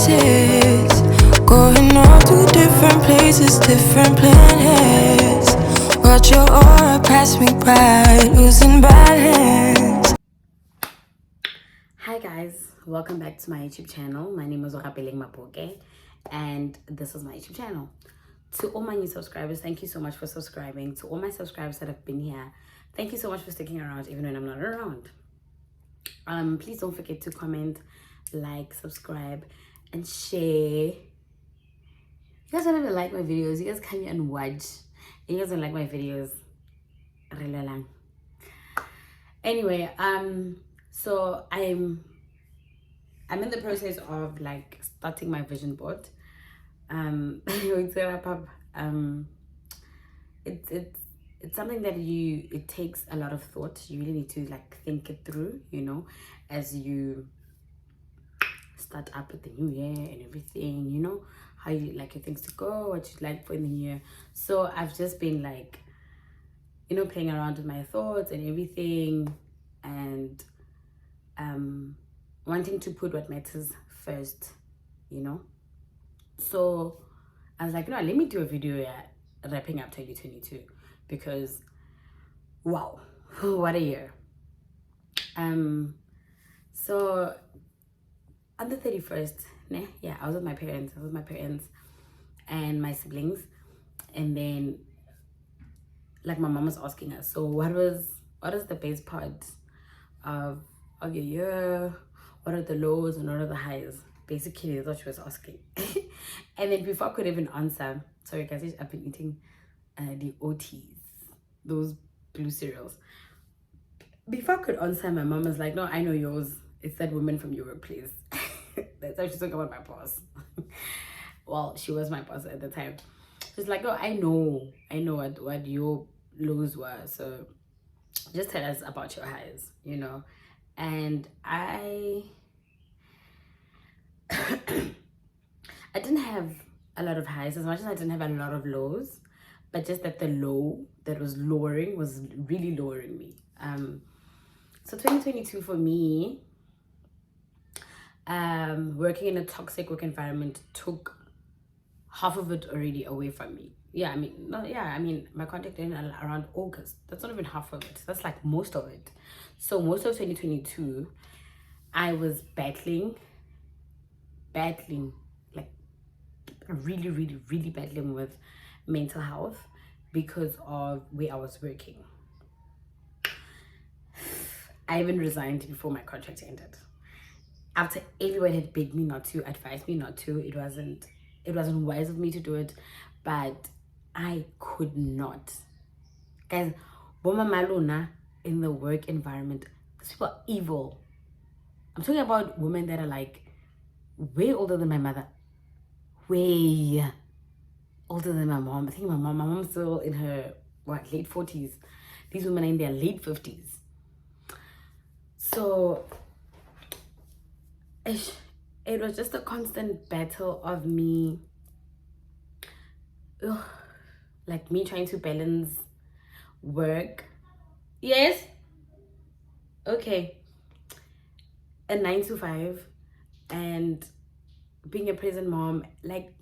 faces, going all to different places, different planets. Watch your aura pass me by, losing balance. Hi guys, welcome back to my YouTube channel. My name is Orapeleng Mapoke and this is my YouTube channel. To all my new subscribers, thank you so much for subscribing. To all my subscribers that have been here, thank you so much for sticking around even when I'm not around. Please don't forget to comment, like, subscribe, and share. You guys don't even like my videos. You guys come here and watch. And you guys don't like my videos. Really lang. Anyway, so I'm in the process of like starting my vision board. It's something that it takes a lot of thought. You really need to like think it through, you know, as you start up with the new year and everything, you know, how you like your things to go, what you'd like for the new year. So I've just been like, you know, playing around with my thoughts and everything, and wanting to put what matters first, you know. So I was like, no, let me do a video wrapping up 2022, because wow, what a year. So on the 31st, yeah, I was with my parents. And my siblings, and then like my mom was asking us, so what is the best part of your year? What are the lows and what are the highs? Basically, that's what she was asking. And then before I could even answer, sorry guys, I've been eating the OTs, those blue cereals. Before I could answer, my mom was like, no, I know yours. It's that woman from your workplace. That's how she's talking about my boss. Well, she was my boss at the time. She's like, oh, I know what your lows were. So just tell us about your highs, you know. And I didn't have a lot of highs as much as I didn't have a lot of lows, but just that the low that was lowering was really lowering me. So 2022 for me, working in a toxic work environment took half of it already away from me. I mean my contract ended around August. That's not even half of it. That's like most of it. So most of 2022 I was battling, like really battling with mental health because of where I was working. I even resigned before my contract ended. After everyone had begged me not to, advised me not to, it wasn't wise of me to do it, but I could not. Guys, Boma Maluna in the work environment, these people are evil. I'm talking about women that are like way older than my mother, way older than my mom. I think my mom's still in her late 40s. These women are in their late 50s. So it was just a constant battle of me, like me trying to balance work, yes, okay, a 9 to 5, and being a present mom. Like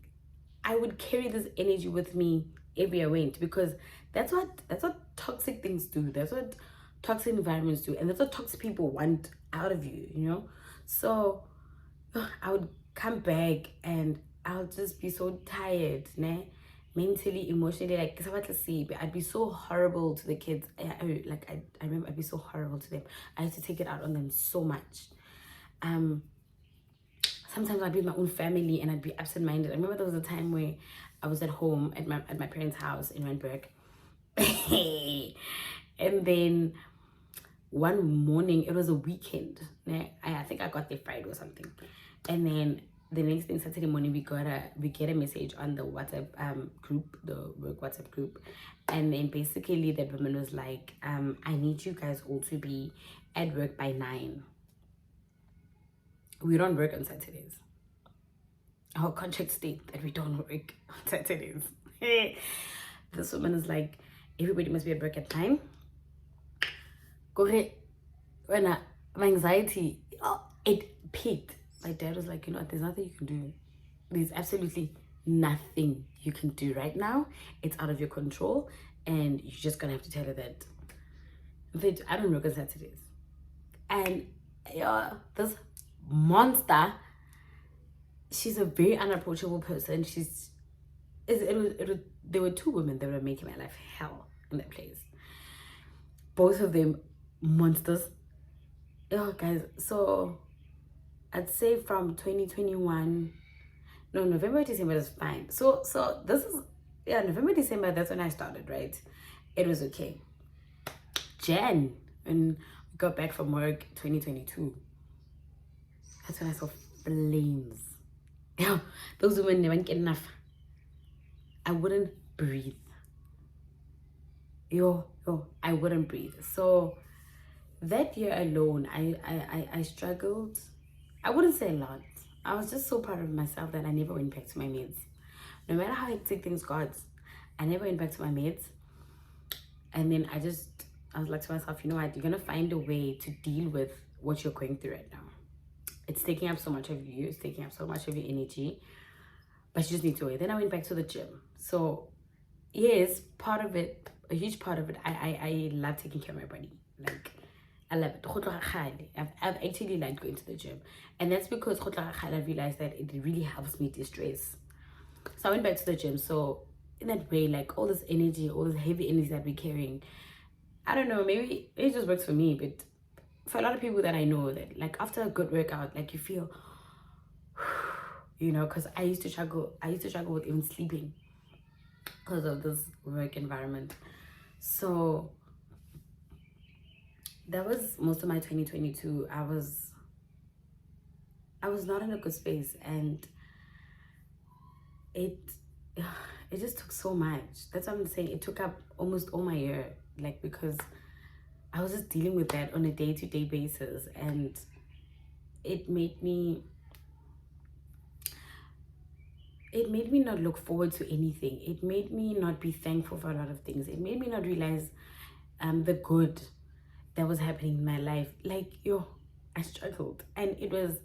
I would carry this energy with me everywhere I went, because that's what toxic things do. That's what toxic environments do, and that's what toxic people want out of you, you know. So I would come back and I'll just be so tired, mentally, emotionally, like I'd be so horrible to the kids. I remember I'd be so horrible to them. I had to take it out on them so much. Sometimes I'd be with my own family and I'd be absent-minded. I remember there was a time where I was at home at my parents' house in Randburg. And then one morning, it was a weekend. I think I got there Friday or something. And then the next thing, Saturday morning, we get a message on the WhatsApp group, the work WhatsApp group. And then basically the woman was like, I need you guys all to be at work by 9. We don't work on Saturdays. Our contract states that we don't work on Saturdays. This woman is like, everybody must be at work at 9. Go ahead. When my anxiety, it peaked. my dad was like, you know what, there's nothing you can do. There's absolutely nothing you can do right now. It's out of your control, and you're just gonna have to tell her that I don't work on Saturdays. And yeah, this monster, she's a very unapproachable person. There were two women that were making my life hell in that place. Both of them monsters. Oh, guys, so I'd say from 2021, no, November, December is fine. So this is, yeah, November, December, that's when I started, right? It was okay. Jan, when we got back from work, 2022, that's when I saw flames. Yeah, those women, they won't get enough. I wouldn't breathe. I wouldn't breathe. So that year alone, I struggled. I wouldn't say a lot. I was just so proud of myself that I never went back to my meds. No matter how hectic things got, I never went back to my meds. And then I was like to myself, you know what, you're gonna find a way to deal with what you're going through right now. It's taking up so much of you, it's taking up so much of your energy, but you just need to wait. Then I went back to the gym. So yes, part of it, a huge part of it, I love taking care of my body. Like, I love it. I've actually liked going to the gym. And that's because I realized that it really helps me de-stress. So I went back to the gym. So in that way, like all this energy, all this heavy energy that we're carrying, I don't know, maybe it just works for me, but for a lot of people that I know, that like after a good workout, like you feel, you know, because I used to struggle with even sleeping because of this work environment. So that was most of my 2022. I was not in a good space, and it just took so much. That's what I'm saying. It took up almost all my year, like, because I was just dealing with that on a day-to-day basis, and it made me not look forward to anything. It made me not be thankful for a lot of things. It made me not realize the good that was happening in my life. Like, I struggled, and it was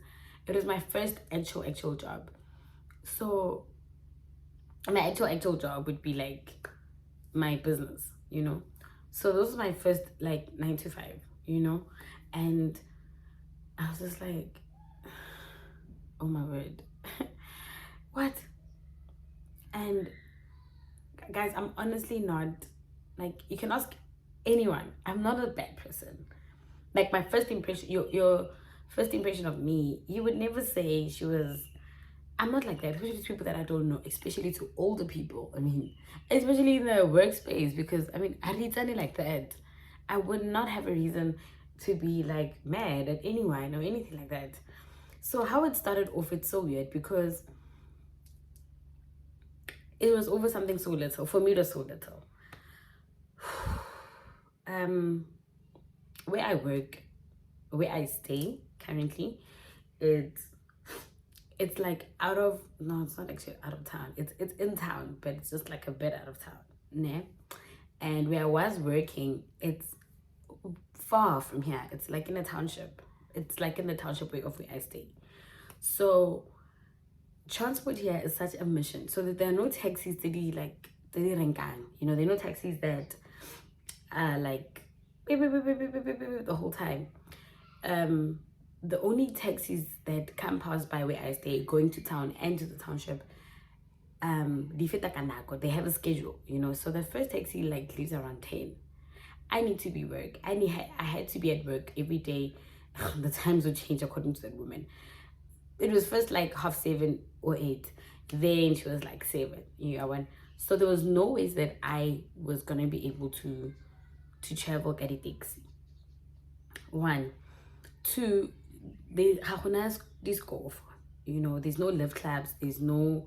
my first actual job. So my actual job would be like my business, you know. So this was my first like 9 to 5, you know, and I was just like, oh my word, what? And guys, I'm honestly not, like, you can ask anyone, I'm not a bad person. Like, my first impression, your first impression of me, you would never say she was, I'm not like that, especially to people that I don't know, especially to older people. I mean, especially in the workspace, because I mean, I read something like that, I would not have a reason to be like mad at anyone or anything like that. So how it started off, it's so weird because it was over something so little. For me, it was so little. Where I work, where I stay currently, it's like it's not actually out of town. It's in town, but it's just like a bit out of town. Né? And where I was working, it's far from here. It's like in a township. It's like in the township of where I stay. So transport here is such a mission. So that there are no taxis that renkang. You know, there are no taxis that are like beep, beep, beep, beep, beep, beep, beep, the whole time. The only taxis that come pass by where I stay, going to town and to the township, they have a schedule, you know. So the first taxi like leaves around 10. I need to be work. I had to be at work every day. The times would change according to that woman. It was first like 7:30 or 8. Then she was like 7. You know, so there was no ways that I was gonna be able to travel get a taxi. 1, 2, they have this golf, you know, there's no lift clubs, there's no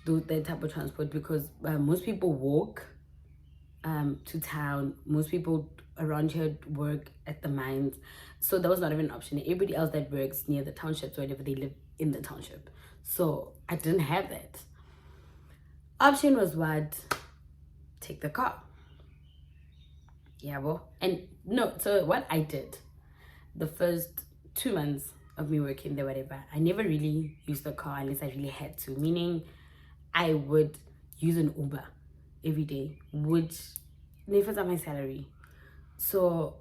that type of transport, because most people walk to town. Most people around here work at the mines, so that was not even an option. Everybody else that works near the townships, wherever they live in the township, so I didn't have that option. Was what? Take the car. Yeah, well, and no, so what I did the first 2 months, of me working there, whatever, I never really used the car unless I really had to. Meaning, I would use an Uber every day, which never on my salary. So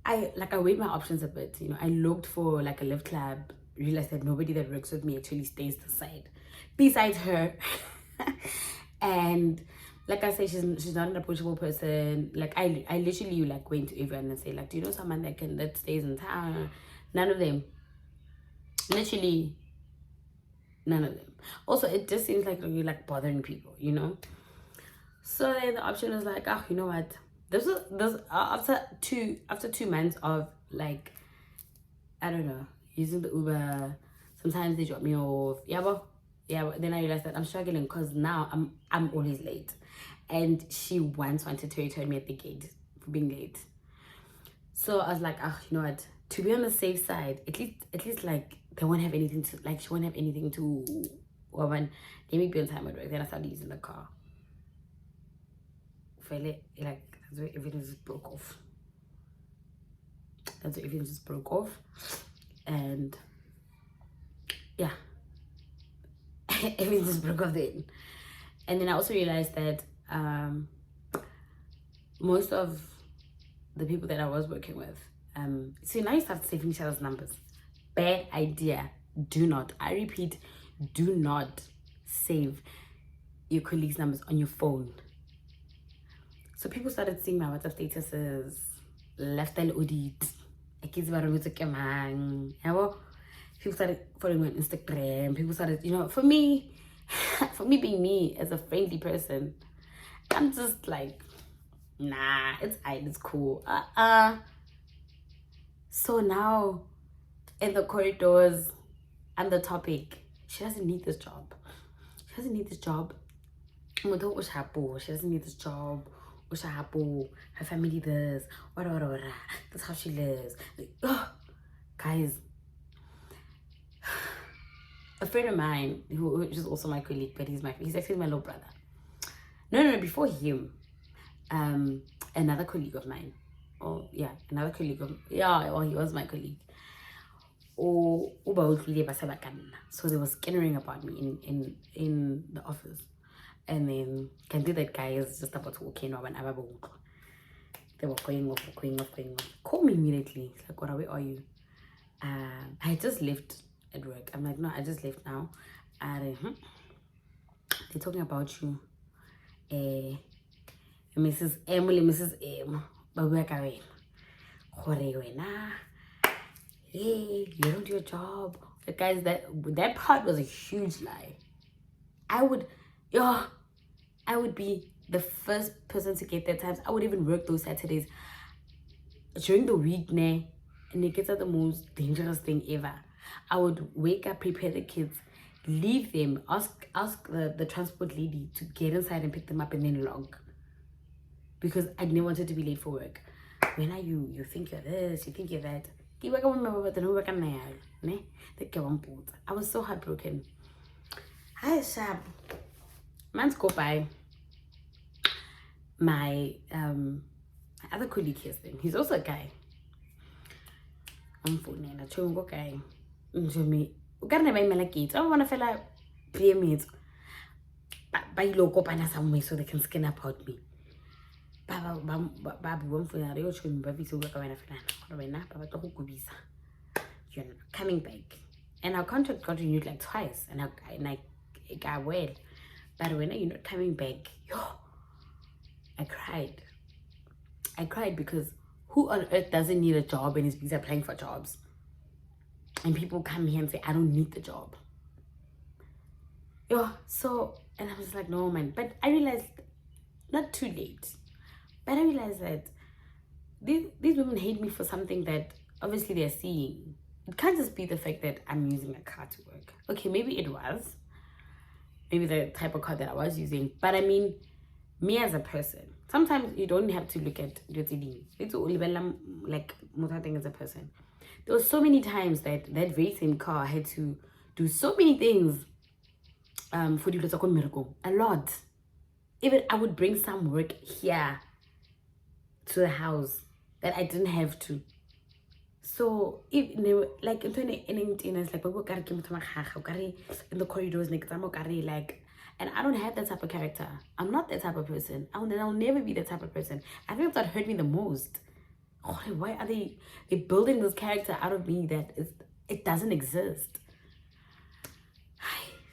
I weighed my options a bit. You know, I looked for like a Lyft club, realized that nobody that works with me actually stays the side besides her. And like I said, she's not an approachable person. Like I literally like went to everyone and say like, do you know someone that stays in town? None of them. Literally none of them. Also, it just seems like you're like bothering people, you know. So then the option was like, oh, you know what? This after 2 months of like, I don't know, using the Uber. Sometimes they drop me off. But then I realized that I'm struggling because now I'm always late, and she once wanted to return me at the gate for being late. So I was like, oh, you know what? To be on the safe side, at least like they won't have anything to like. She won't have anything to. Well, when let me be on time at work. Then I started using the car. Feel it like that's where everything just broke off. That's where everything just broke off, and yeah. Everything just broke off then. And then I also realized that most of the people that I was working with, so now you start saving each other's numbers. Bad idea. Do not, I repeat, do not save your colleagues' numbers on your phone. So people started seeing my WhatsApp statuses, lifestyle audit, people started following me on Instagram. People started, you know, for me being me as a friendly person, I'm just like, nah, it's cool. So now in the corridors, I'm the topic. She doesn't need this job. She doesn't need this job. She doesn't need this job. Her family this. That's how she lives. Like, guys. A friend of mine who is also my colleague, but he's actually my little brother. No, before him, another colleague of mine. Well, he was my colleague. So they were skinnering about me in the office, and then can do that guy is just about to walk in when they were going off. Call me immediately. It's like, where are you? I just left at work. I'm like, no, I just left now. They're talking about you. Mrs. Emily, Mrs. M. Hey, you don't do your job. The guys, that part was a huge lie. I would be the first person to get that times. I would even work those Saturdays during the week, and it gets the most dangerous thing ever. I would wake up, prepare the kids, leave them, ask the transport lady to get inside and pick them up and then log. Because I didn't want to be late for work. When are you think you're this, you think you're that. I was so heartbroken. Hi, Shab. Months go by. My other colleague hears them. He's also a guy. I'm phoning a chungo guy. Me. I want to feel like PMs. By local pana somewhere so they can skin about me. You're coming back. And our contract got renewed like twice. And I got well. But when you're not coming back, I cried. I cried because who on earth doesn't need a job and is busy applying for jobs? And people come here and say, I don't need the job. And I was like, no, man. But I realized, not too late, but I realized that these women hate me for something that obviously they're seeing. It can't just be the fact that I'm using a car to work. Okay, maybe it was. Maybe the type of car that I was using. But I mean, me as a person, sometimes you don't have to look at your TV. It's like thing as a person. There were so many times that very same car had to do so many things for the miracle. A lot. Even I would bring some work here to the house that I didn't have to. So if they were like in 2018, it's like in the corridors, like, and I don't have that type of character. I'm not that type of person. I'll never be that type of person. I think that hurt me the most. Oh, why are they building this character out of me that it doesn't exist?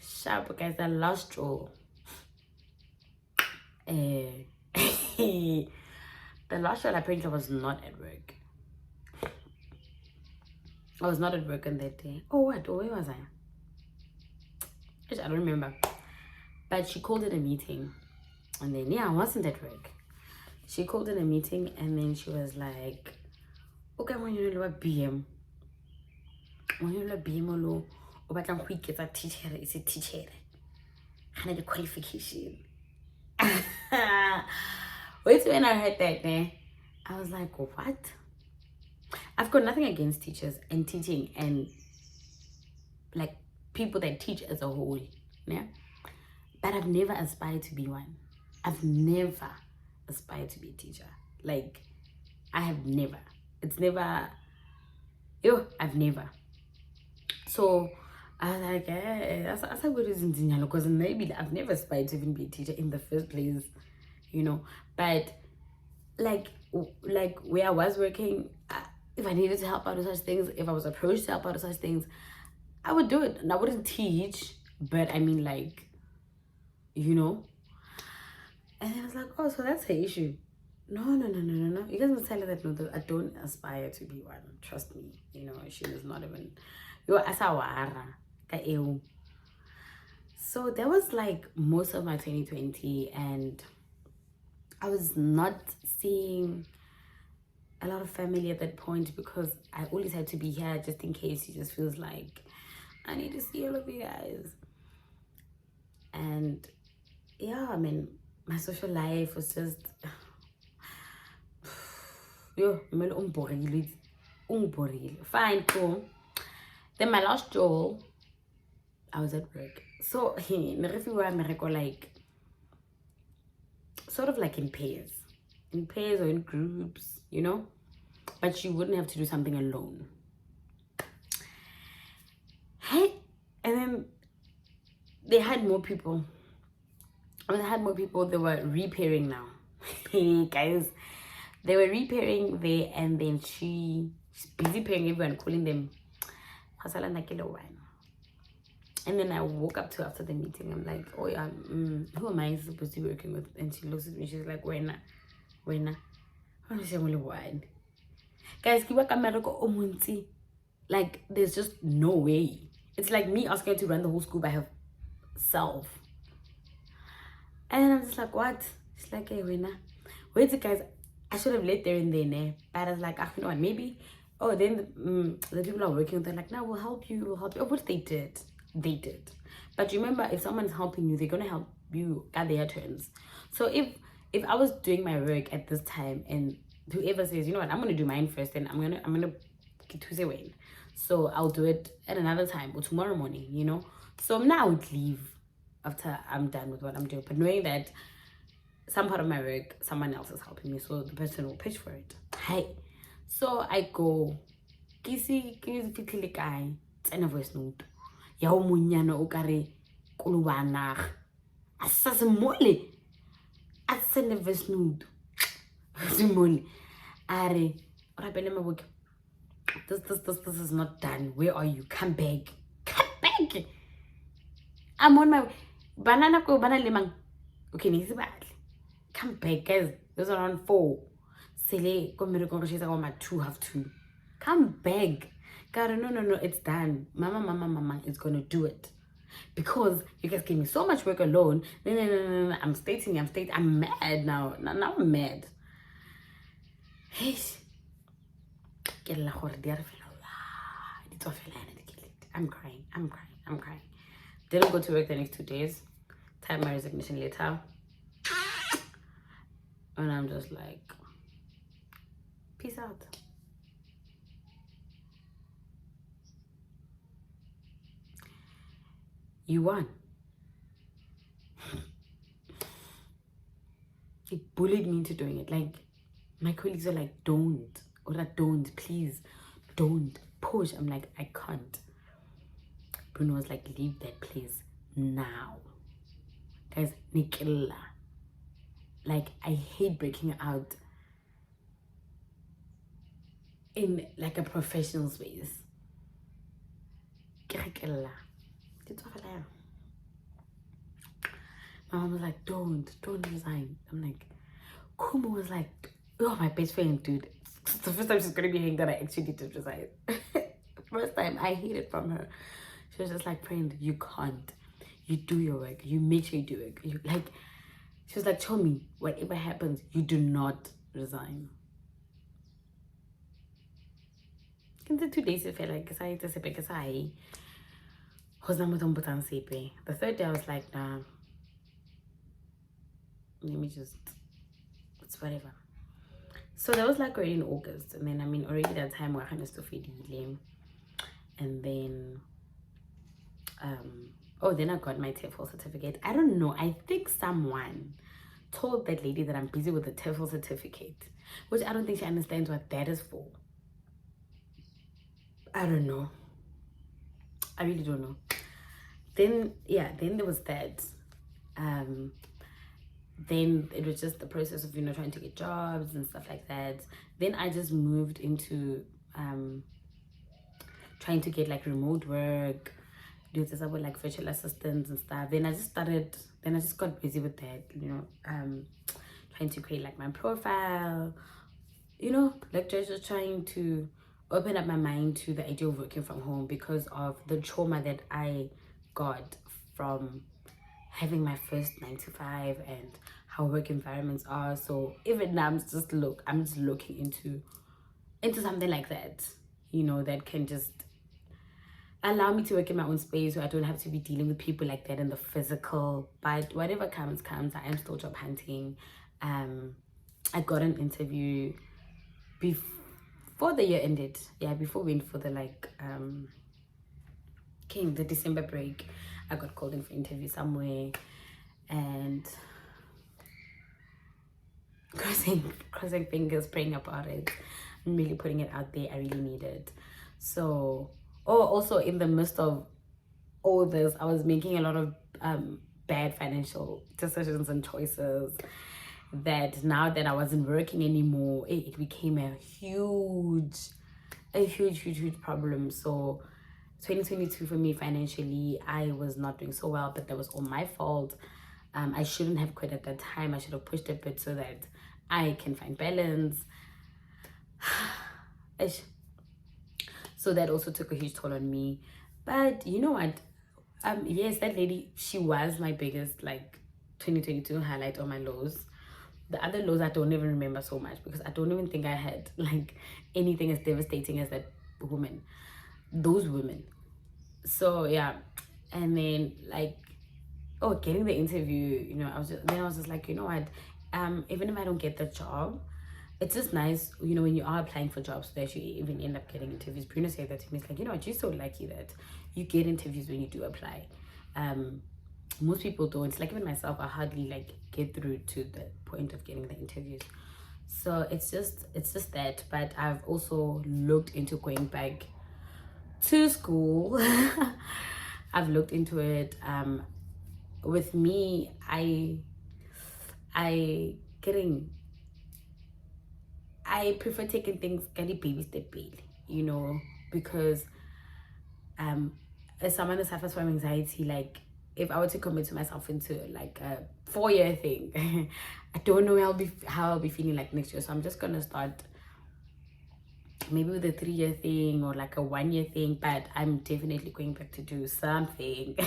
Sharp guys, the last straw. The last straw apparently was not at work. I was not at work on that day. Oh, what? Oh, where was I? I don't remember. But she called it a meeting. And then, yeah, I wasn't at work. She called it a meeting and then she was like, okay, when you know BM. When you know BM, lo, o batlang go iketsa teacher, is a teacher. Hana the qualification. Wait, when I heard that, I was like, what? I've got nothing against teachers and teaching and like people that teach as a whole, yeah. But I've never aspired to be one. I've never aspired to be a teacher. Like, I have never. It's never. I've never. So I was like, that's what it is in Zinyalo, because maybe I've never aspired to even be a teacher in the first place, you know. But like where I was working, if I needed to help out with such things, if I was approached to help out with such things, I would do it. And I wouldn't teach, but I mean, like, you know. And I was like, oh, so that's her issue. No. You guys must tell her that, no, I don't aspire to be one. Trust me. You know, she was not even. So that was like most of my 2020, and I was not seeing a lot of family at that point because I always had to be here just in case. She just feels like I need to see all of you guys. And yeah, I mean, my social life was just fine, cool. Then my last job, I was at work. So like sort of like in pairs or in groups, you know, but you wouldn't have to do something alone. Hey, and then they had more people. When they had more people, they were repairing now. Hey guys, they were repairing there, and then she's busy paying everyone, calling them. And then I woke up to after the meeting. I'm like, oh yeah, who am I supposed to be working with? And she looks at me. She's like, when? I say only one. Guys, like there's just no way. It's like me asking her to run the whole school by herself. And I'm just like, what? She's like, hey, wait, guys, I should have let there and then, but I was like, you know what, maybe. Oh, then the people are working with, they're like, no, we'll help you. Oh, what they did. But remember, if someone's helping you, they're gonna help you at their turns. So if I was doing my work at this time and whoever says, you know what, I'm gonna do mine first, then I'm gonna get to say wait. So I'll do it at another time or tomorrow morning, you know. So now I would leave after I'm done with what I'm doing, but knowing that some part of my work someone else is helping me, so the person will pitch for it. Hi. So I go kisi guy and a voice note. Yao munyano okare kulubana. Asas mole. Asane voice note. Simole. Are this is not done. Where are you? Come back. I'm on my way. Banana ko banana lemang. Okay, nisi bad. Come back, guys. It was around 4. Sele ko mere ko she's like 2:30. Come back. God, no, it's done. Mama, is gonna do it. Because you guys gave me so much work alone. No. I'm stating. I'm mad now. Now I'm mad. Hey. I'm crying. Didn't go to work the next 2 days. Typed my resignation letter. And I'm just like, peace out. You won. It bullied me into doing it. Like, my colleagues are like, don't, please, don't push. I'm like, I can't. Bruno was like, leave that place now. Guys, Nikilla. Like, I hate breaking out in like a professional space. My mom was like, don't resign. I'm like, Kumo was like, oh, my best friend, dude. It's the first time she's gonna be hearing that I actually did resign. First time I heard it from her. She was just like, friend, you can't. You do your work. You make sure you do it. You like. She was like, tell me, whatever happens, you do not resign. In the 2 days, I felt like the third day, I was like, nah, let me just, it's whatever. So that was like already in August. And then, I mean, already that time, we're kind of still feeling. And then, then I got my TEFL certificate. I don't know. I think someone told that lady that I'm busy with the TEFL certificate, which I don't think she understands what that is for. I don't know. I really don't know. Then there was that. Then it was just the process of, trying to get jobs and stuff like that. Then I just moved into trying to get like remote work, do this about like virtual assistants and stuff. Then I just got busy with that, trying to create like my profile, like just trying to open up my mind to the idea of working from home because of the trauma that I got from having my first 9 to 5 and how work environments are. So even now I'm just looking into something like that, that can just allow me to work in my own space where I don't have to be dealing with people like that in the physical. But whatever comes, I am still job hunting. I got an interview before the year ended. Yeah, before we went for the the December break. I got called in for interview somewhere, and crossing fingers, praying about it. I'm really putting it out there. I really need it. So, also in the midst of all this, I was making a lot of bad financial decisions and choices that now that I wasn't working anymore, it became a huge problem. So 2022 for me financially, I was not doing so well, but that was all my fault. I shouldn't have quit at that time. I should have pushed a bit so that I can find balance. So that also took a huge toll on me. But you know what? Yes, that lady, she was my biggest 2022 highlight on my lows. The other lows I don't even remember so much because I don't even think I had anything as devastating as those women. So yeah, and then getting the interview, I was just like, you know what, even if I don't get the job, it's just nice, when you are applying for jobs that you even end up getting interviews. Bruno said that to me. It's like, you know what, you're so lucky that you get interviews when you do apply. Most people don't. Like even myself, I hardly get through to the point of getting the interviews. So it's just that. But I've also looked into going back to school. I've looked into it. With me, I prefer taking things kind of baby step baby, because as someone who suffers from anxiety, if I were to commit to myself into a 4-year thing, I don't know how I'll be feeling next year. So I'm just gonna start maybe with a 3-year thing or a 1-year thing, but I'm definitely going back to do something.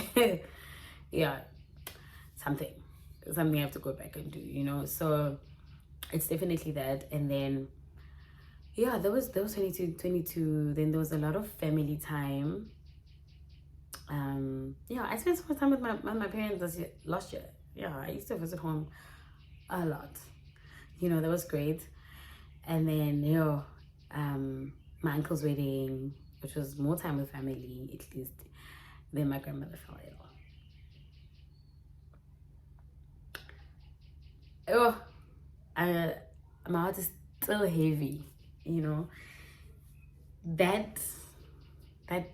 Yeah, something I have to go back and do, so it's definitely that. And then yeah, there was 22. Then there was a lot of family time. I spent so much time with my parents last year. Yeah, I used to visit home a lot. That was great. And then my uncle's wedding, which was more time with family at least. Then my grandmother fell ill. My heart is still heavy, that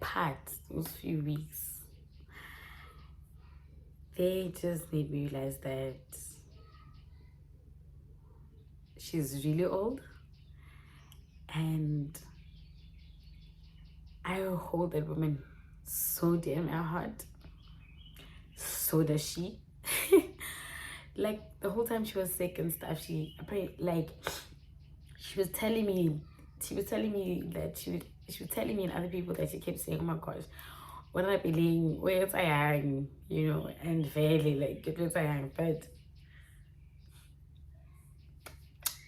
part, those few weeks, they just made me realize that she's really old, and I hold that woman so dear in my heart. So does she. Like the whole time she was sick and stuff, she was telling me that she was telling me and other people that she kept saying, oh my gosh, what am I feeling, where's I am, you know, and fairly like where's I am, but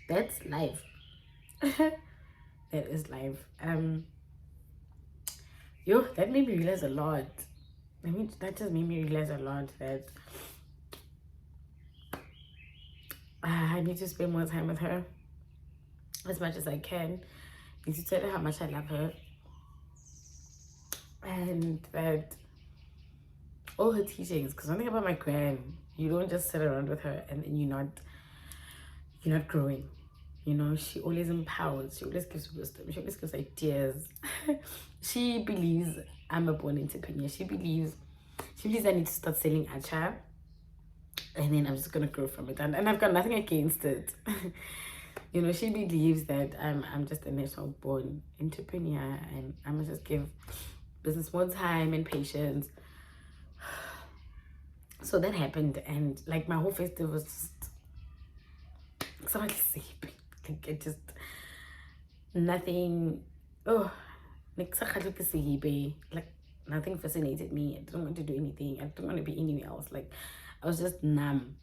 that's life. That is life. That made me realize a lot. That just made me realize a lot that I need to spend more time with her as much as I can. I need to tell her how much I love her, and that all her teachings, because one thing about my gran, you don't just sit around with her and then you're not growing. You know, she always empowers, she always gives wisdom, she always gives ideas. She believes I'm a born entrepreneur. She believes I need to start selling acha, and then I'm just gonna grow from it. And I've got nothing against it. You know, she believes that I'm just a natural born entrepreneur, and I'm gonna just give business more time and patience. So that happened, and like my whole festival was just like it just nothing. Like nothing fascinated me. I didn't want to do anything. I didn't want to be anywhere else. Like I was just numb.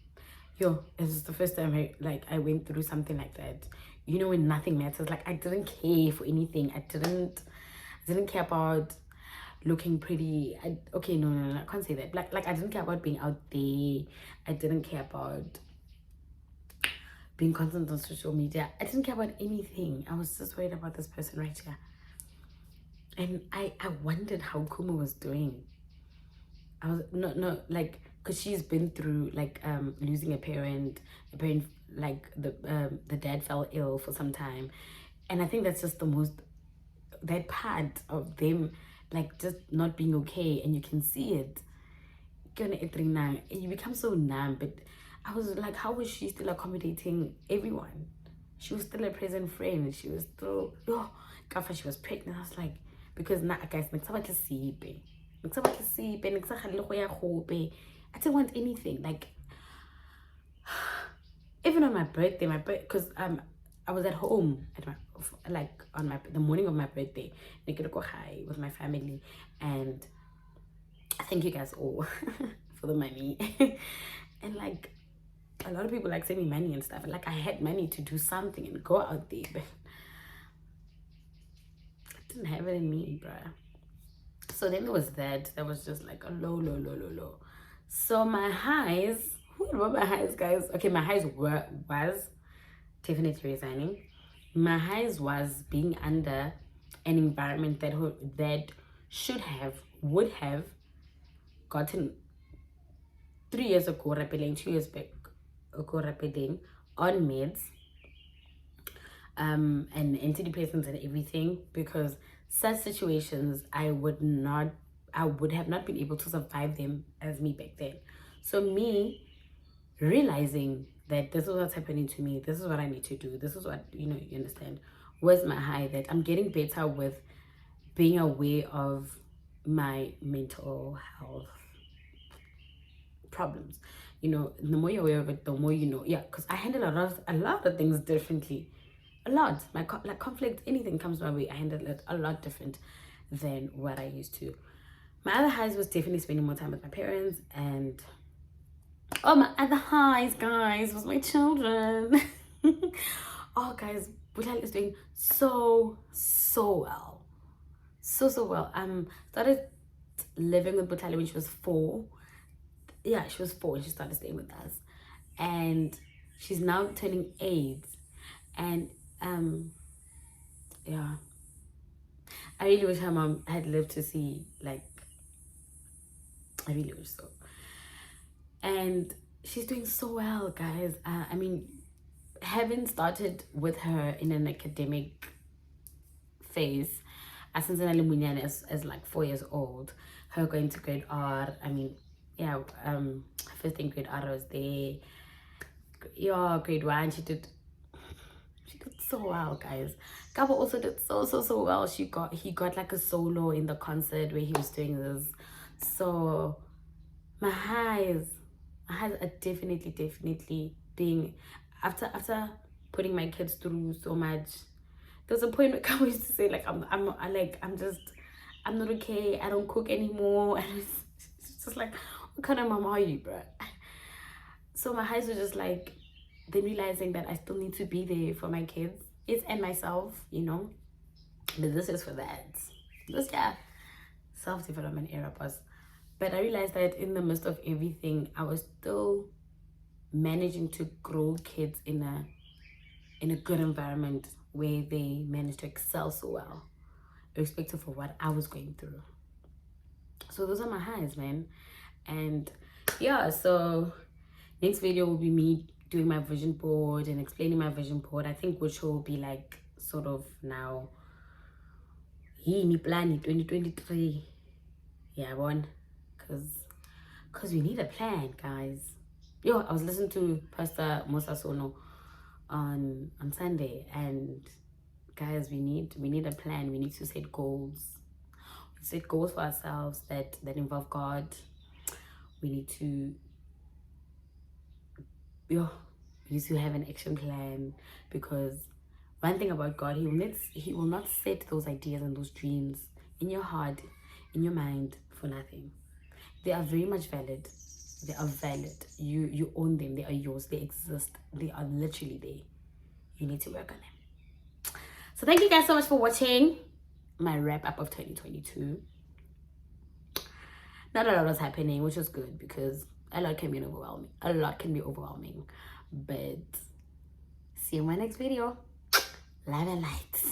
It was the first time I went through something like that. You know, when nothing matters. Like I didn't care for anything. I didn't care about looking pretty. No, I can't say that. Like I didn't care about being out there. I didn't care about being constant on social media. I didn't care about anything. I was just worried about this person right here. And I wondered how Kuma was doing. I was like, because she's been through like losing a parent like the dad fell ill for some time, and I think that's just that part of them like just not being okay, and you can see it. And you become so numb. But I was like, how was she still accommodating everyone? She was still a present friend. She was still she was pregnant. I was like, because now guys, I didn't want anything. Like even on my birthday, because I was at home at the morning of my birthday, with my family, and thank you guys all for the money. And like a lot of people like send me money and stuff, and like I had money to do something and go out there, but I didn't have it in me, bruh. So then there was that was just like a low. So my highs, what about my highs, guys? Okay, my highs was definitely resigning. My highs was being under an environment that would have gotten 3 years ago, 2 years back ago, on meds and antidepressants and everything, because such situations I would have not been able to survive them as me back then. So me realizing that this is what's happening to me, this is what I need to do, this is what, you understand, was my high, that I'm getting better with being aware of my mental health problems. The more you're aware of it, the more you know. Yeah, because I handle a lot of things differently. A lot. My conflict, anything comes my way, I handle it a lot different than what I used to. My other highs was definitely spending more time with my parents, and my other highs, guys, was my children. Guys, Butlali is doing so well. So well. Started living with Butlali when she was 4. Yeah, she was 4 and she started staying with us, and she's now turning 8. And yeah, I really wish her mom had lived to see, like, I really wish so. And she's doing so well, guys. I mean, having started with her in an academic phase, as like 4 years old, her going to grade R. I mean, yeah, first in grade R was there. Yeah, grade 1, she did so well, guys. Gabo also did so well. He got like a solo in the concert where he was doing this. So my highs are definitely being after putting my kids through so much. There's a point where Gabo used to say like I'm not okay. I don't cook anymore, and it's just like, what kind of mom are you, bro? So my highs were just like then realizing that I still need to be there for my kids, and myself, you know. But this is for that. This, yeah, self-development era pass. But I realized that in the midst of everything, I was still managing to grow kids in a good environment where they managed to excel so well, irrespective of what I was going through. So those are my highs, man. And yeah, so next video will be me doing my vision board and explaining my vision board, I think, which will be like sort of now me planning 2023. Yeah, one, because we need a plan, guys. Yo, I was listening to Pastor Musa Sono on Sunday, and guys, we need a plan. We need to set goals. We set goals for ourselves that involve God. We need to have an action plan, because one thing about God, he will not set those ideas and those dreams in your heart, in your mind, for nothing. They are very much valid. They are valid. You own them. They are yours. They exist. They are literally there. You need to work on them. So thank you guys so much for watching my wrap up of 2022. Not a lot was happening, which was good, because a lot can be overwhelming. But see you in my next video. Love and light.